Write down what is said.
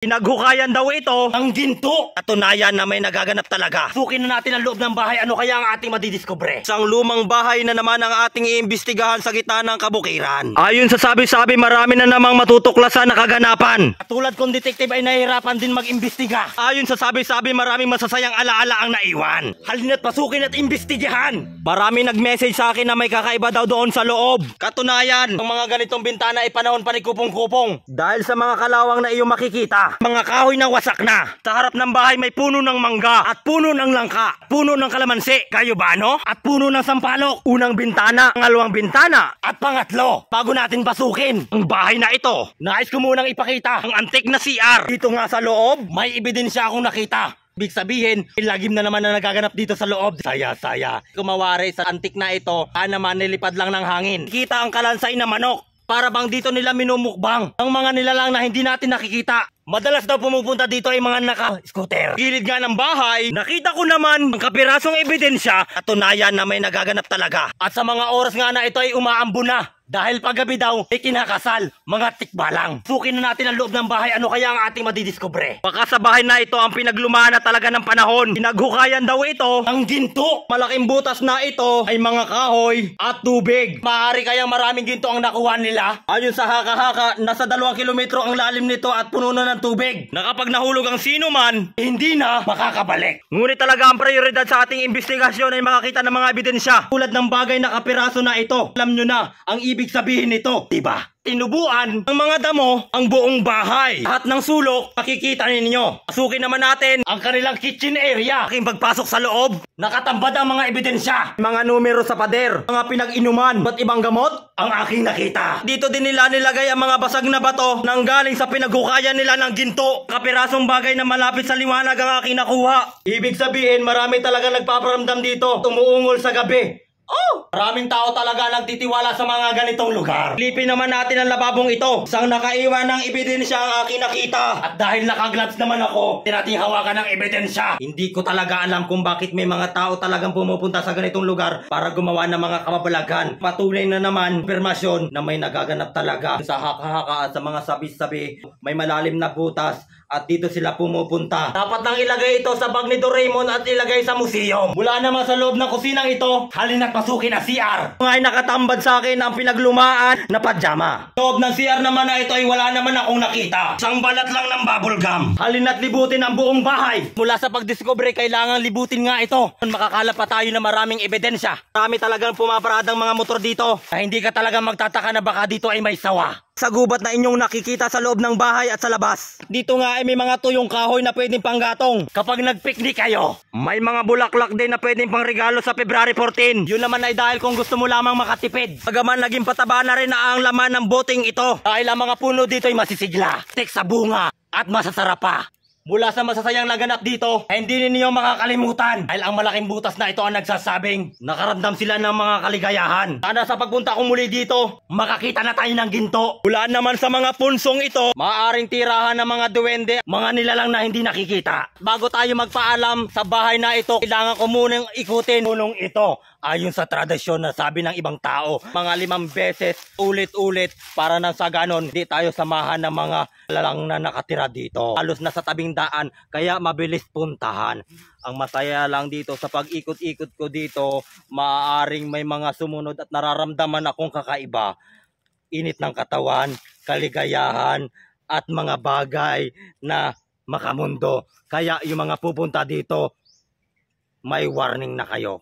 Pinaghukayan daw ito ang ginto. Katunayan na may nagaganap talaga. Sukin na natin ang loob ng bahay. Ano kaya ang ating madidiscover? Isang lumang bahay na naman ang ating iimbestigahan sa gitna ng kabukiran. Ayon sa sabi-sabi, marami na namang matutuklasan na kaganapan. Katulad kong detective ay nahihirapan din mag-imbestiga. Ayon sa sabi-sabi, maraming masasayang alaala ang naiwan. Halina't pasukin at imbestigahan. Marami nag-message sa akin na may kakaiba daw doon sa loob. Katunayan, ang mga ganitong bintana ay panahon pa ni kupong-kupong. Dahil sa mga kalawang na iyong makikita, mga kahoy na wasak na. Sa harap ng bahay may puno ng mangga at puno ng langka, puno ng kalamansi, kayo ba no? At puno ng sampalok. Unang bintana, pangalawang bintana, at pangatlo. Bago natin pasukin ang bahay na ito, nais ko munang ipakita ang antik na CR. Dito nga sa loob, may ebidensya akong nakita. Ibig sabihin, lagim na naman na nagaganap dito sa loob. Saya-saya. Kumawari sa antik na ito, naman nilipad lang ng hangin. Kita ang kalansay na manok. Para bang dito nila minumukbang ang mga nilalang na hindi natin nakikita. Madalas daw pumupunta dito ay mga naka-scooter. Gilid nga ng bahay, nakita ko naman ang kapirasong ebidensya. Katunayan na may nagaganap talaga. At sa mga oras nga na ito ay umaambo na. Dahil paggabi daw, ay kinakasal, mga tikbalang. Sukin na natin ang loob ng bahay, ano kaya ang ating madidiscover? Baka sa bahay na ito ang pinaglumaan na talaga ng panahon. Pinaghukayan daw ito ang ginto. Malaking butas na ito ay mga kahoy at tubig. Maaari kayang maraming ginto ang nakuha nila. Ayon sa haka-haka, nasa 2 kilometro ang lalim nito at puno na ng tubig. Na kapag nahulog ang sino man, hindi na makakabalik. Ngunit talaga ang prioridad sa ating investigasyon ay makakita ng mga ebidensya. Tulad ng bagay na kapiraso na ito. Alam nyo na, ang ibig sabihin nito, diba? Tinubuan ng mga damo ang buong bahay. Lahat ng sulok, makikita ninyo. Pasukin naman natin ang kanilang kitchen area. Aking pagpasok sa loob, nakatambad ang mga ebidensya. Mga numero sa pader, mga pinag-inuman, ba't ibang gamot? Ang aking nakita. Dito din nila nilagay ang mga basag na bato nang galing sa pinaghukayan nila ng ginto. Kapirasong bagay na malapit sa liwanag ang aking nakuha. Ibig sabihin, marami talaga nagpaparamdam dito. Tumuungol sa gabi. Oh! Maraming tao talaga nagtitiwala sa mga ganitong lugar. Lipin naman natin ang lababong ito. Isang nakaiwan ng ebidensya ang aking nakita. At dahil nakagloves naman ako, tinating hawakan ng ebidensya. Hindi ko talaga alam kung bakit may mga tao talagang pumupunta sa ganitong lugar para gumawa ng mga kababalagan. Patunay na naman, permasyon na may nagaganap talaga. Sa haka-haka at sa mga sabi-sabi, may malalim na butas. At dito sila pumupunta. Dapat nang ilagay ito sa bag ni Doraemon at ilagay sa museum. Mula naman sa loob ng kusinang ito, halina't pasukin na CR. Ngayon nakatambad sa akin ang pinaglumaan na pajama. Loob ng CR naman na ito ay wala naman akong nakita. Isang balat lang ng bubble gum. Halina't libutin ang buong bahay. Mula sa pagdiscover, kailangan libutin nga ito. Makakalap pa tayo na maraming ebidensya. Marami talagang pumaparadang mga motor dito. Na hindi ka talagang magtataka na baka dito ay may sawa. Sa gubat na inyong nakikita sa loob ng bahay at sa labas. Dito nga ay may mga tuyong kahoy na pwedeng panggatong kapag nagpiknik kayo. May mga bulaklak din na pwedeng pangregalo sa February 14. Yun naman ay dahil kung gusto mo lamang makatipid. Pagaman naging pataba na rin na ang laman ng boting ito. Dahil ang mga puno dito ay masisigla, tek sa bunga at masasarap pa. Mula sa masasayang laganap dito, hindi ninyo makakalimutan dahil ang malaking butas na ito ang nagsasabing nakaramdam sila ng mga kaligayahan. Sana sa pagpunta ko muli dito, makakita na tayo ng ginto. Mula naman sa mga punsong ito, maaaring tirahan ng mga duwende, mga nilalang na hindi nakikita. Bago tayo magpaalam sa bahay na ito, kailangan ko munang ikutin punong ito. Ayon sa tradisyon na sabi ng ibang tao, mga 5 beses ulit-ulit para nang sa ganon di tayo samahan ng mga lalang na nakatira dito. Halos na sa tabing daan kaya mabilis puntahan. Ang masaya lang dito sa pag-ikot-ikot ko dito, maaaring may mga sumunod at nararamdaman akong kakaiba. Init ng katawan, kaligayahan at mga bagay na makamundo. Kaya yung mga pupunta dito, may warning na kayo.